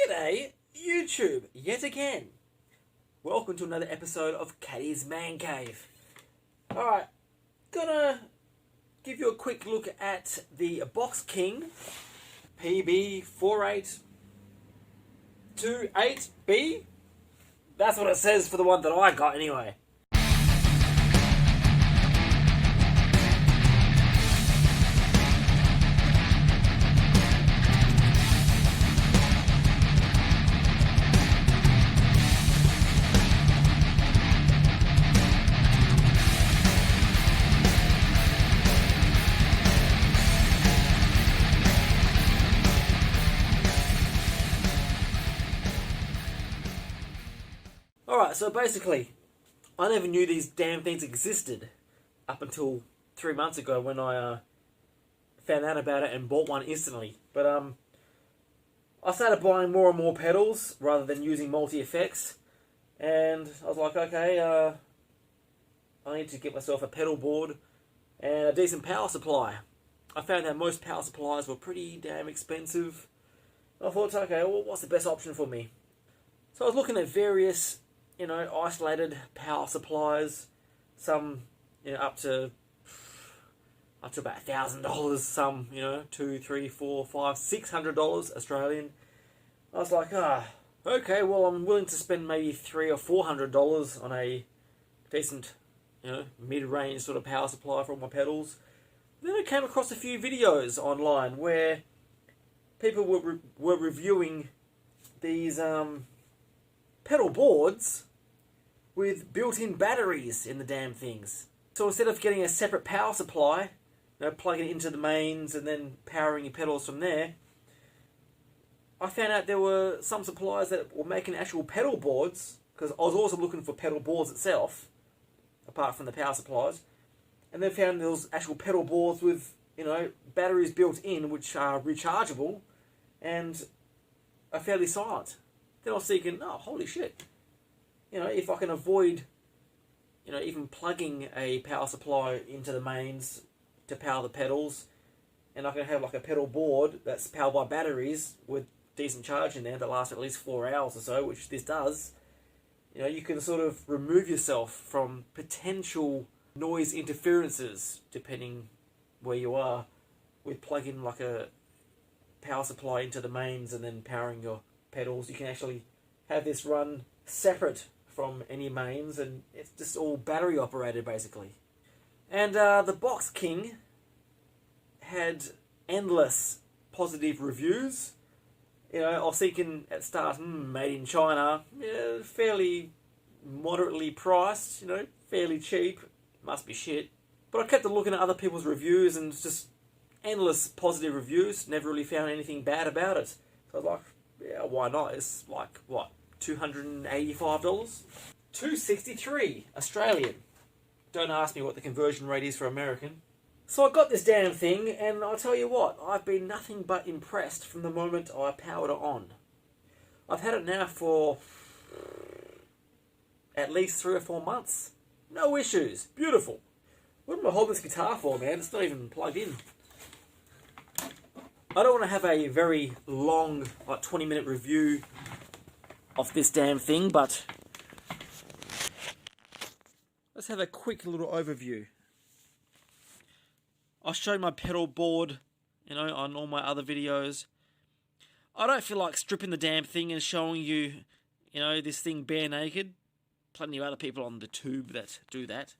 G'day, YouTube, yet again. Welcome to another episode of Caddy's Man Cave. Alright, gonna give you a quick look at the Boxking PB4828B. That's what it says for the one that I got anyway. Alright, so basically, I never knew these damn things existed up until 3 months ago when I found out about it and bought one instantly. But I started buying more and more pedals rather than using multi-effects, and I was like, okay, I need to get myself a pedal board and a decent power supply. I found that most power supplies were pretty damn expensive. I thought, okay, well, what's the best option for me? So I was looking at various isolated power supplies, some, up to about $1,000, some, $200, $300, $400, $500, $600 Australian. I was like, okay, well, I'm willing to spend maybe $300 or $400 on a decent, mid-range sort of power supply for all my pedals. Then I came across a few videos online where people were reviewing these pedal boards with built-in batteries in the damn things. So instead of getting a separate power supply, plugging it into the mains and then powering your pedals from there, I found out there were some suppliers that were making actual pedal boards, because I was also looking for pedal boards itself, apart from the power supplies, and then found there was actual pedal boards with, batteries built in, which are rechargeable, and are fairly silent. Then I was thinking, oh, holy shit. If I can avoid, even plugging a power supply into the mains to power the pedals, and I can have like a pedal board that's powered by batteries with decent charge in there that lasts at least 4 hours or so, which this does, you can sort of remove yourself from potential noise interferences, depending where you are, with plugging like a power supply into the mains and then powering your pedals. You can actually have this run separate from any mains, and it's just all battery operated basically. And the Boxking had endless positive reviews. I was thinking at start, made in China, fairly moderately priced, fairly cheap, must be shit. But I kept looking at other people's reviews and just endless positive reviews, never really found anything bad about it. So I was like, yeah, why not? It's like, what, $285? $263 Australian. Don't ask me what the conversion rate is for American. So I got this damn thing, and I'll tell you what, I've been nothing but impressed from the moment I powered it on. I've had it now for at least 3 or 4 months. No issues. Beautiful. What am I holding this guitar for, man? It's not even plugged in. I don't want to have a very long, like 20-minute review of this damn thing, but let's have a quick little overview. I showed my pedal board, on all my other videos. I don't feel like stripping the damn thing and showing you, this thing bare naked. Plenty of other people on the tube that do that,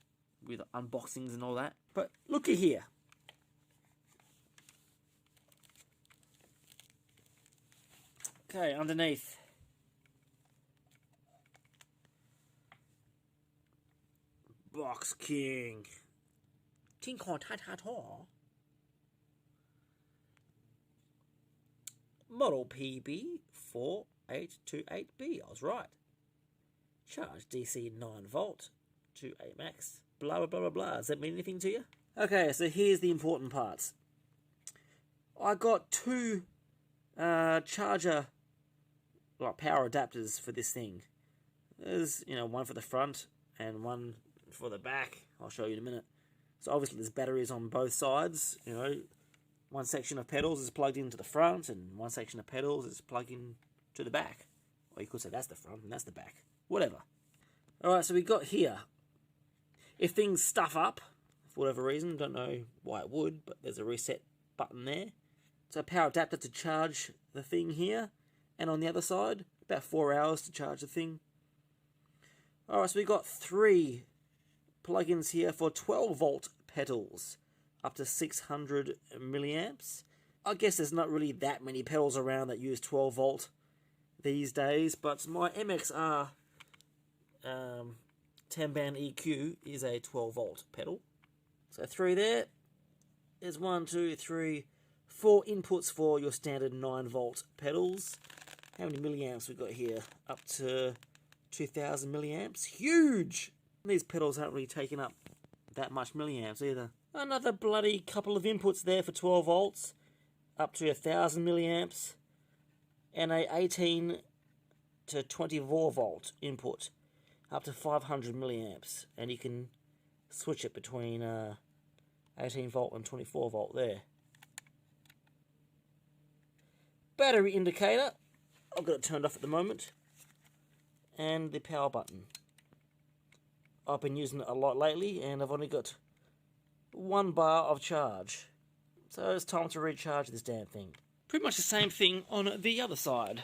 with unboxings and all that. But looky here. Okay, underneath. Boxking. Model PB4828B. I was right. Charge DC 9 volt to A max. Blah blah blah blah blah. Does that mean anything to you? Okay, so here's the important parts. I got 2 charger, like power adapters for this thing. There's one for the front and one for the back. I'll show you in a minute. So obviously there's batteries on both sides. One section of pedals is plugged into the front, and one section of pedals is plugged in to the back. Or you could say that's the front and that's the back. Whatever. Alright, so we got here. If things stuff up, for whatever reason, don't know why it would, but there's a reset button there. So a power adapter to charge the thing here, and on the other side, about 4 hours to charge the thing. Alright, so we got 3 plugins here for 12 volt pedals, up to 600 milliamps. I guess there's not really that many pedals around that use 12 volt these days, but my MXR 10-band EQ is a 12 volt pedal. So 3 there. There's 1, 2, 3, 4 inputs for your standard 9 volt pedals. How many milliamps we got here? Up to 2000 milliamps. Huge! These pedals aren't really taking up that much milliamps either. Another bloody couple of inputs there for 12 volts. Up to 1000 milliamps. And a 18 to 24 volt input. Up to 500 milliamps. And you can switch it between 18 volt and 24 volt there. Battery indicator. I've got it turned off at the moment. And the power button. I've been using it a lot lately and I've only got 1 bar of charge. So it's time to recharge this damn thing. Pretty much the same thing on the other side.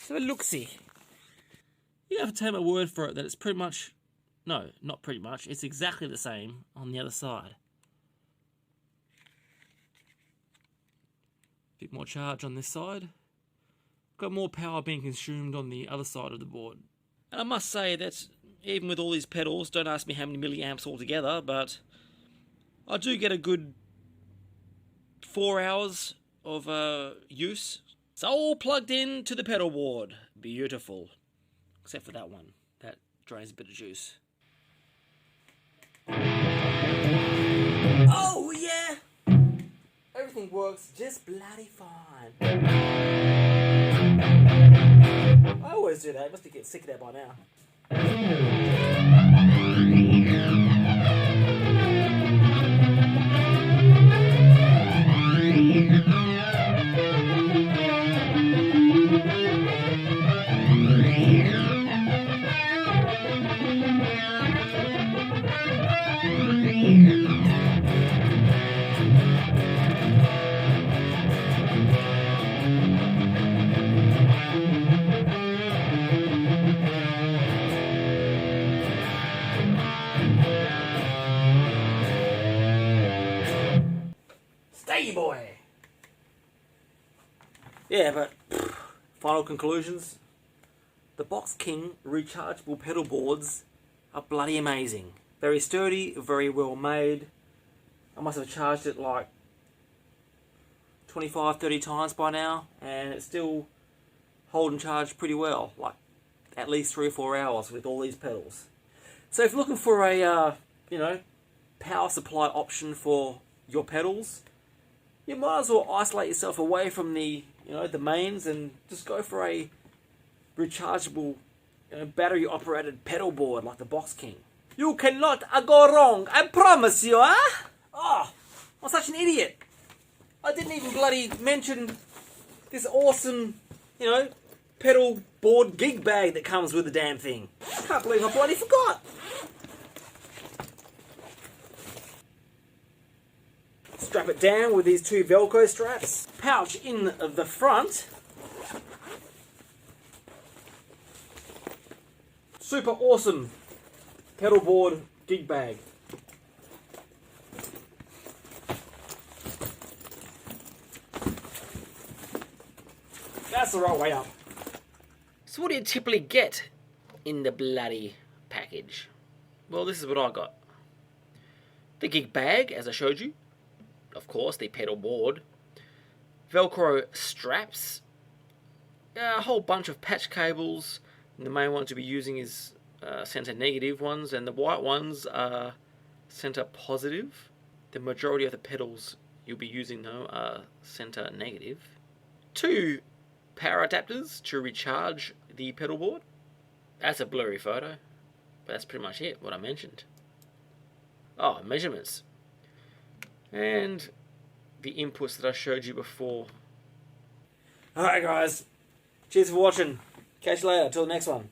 So a look-see. You have to take my word for it that it's pretty much... No, not pretty much. It's exactly the same on the other side. Bit more charge on this side. Got more power being consumed on the other side of the board. And I must say that even with all these pedals, don't ask me how many milliamps altogether, but I do get a good 4 hours of use. It's all plugged in to the pedal board. Beautiful. Except for that one. That drains a bit of juice. Oh yeah! Everything works just bloody fine. I always do that. I must be getting sick of that by now. Boy. Yeah, but final conclusions. The BoxKing rechargeable pedal boards are bloody amazing. Very sturdy, very well made. I must have charged it like 25-30 times by now, and it's still holding charge pretty well, like at least 3 or 4 hours with all these pedals. So if you're looking for a power supply option for your pedals, you might as well isolate yourself away from the the mains and just go for a rechargeable battery operated pedal board like the BoxKing. You cannot go wrong, I promise you, huh? Oh, I'm such an idiot. I didn't even bloody mention this awesome, pedal board gig bag that comes with the damn thing. I can't believe I bloody forgot. Strap it down with these 2 Velcro straps. Pouch in the front. Super awesome pedal board gig bag. That's the right way up. So what do you typically get in the bloody package? Well, this is what I got. The gig bag, as I showed you. Of course, the pedal board, Velcro straps, a whole bunch of patch cables. The main ones you'll be using is center negative ones, and the white ones are center positive. The majority of the pedals you'll be using though are center negative. 2 power adapters to recharge the pedal board. That's a blurry photo, but that's pretty much it, what I mentioned. Oh, measurements. And the inputs that I showed you before. Alright guys, Cheers for watching. Catch you later. Till the next one.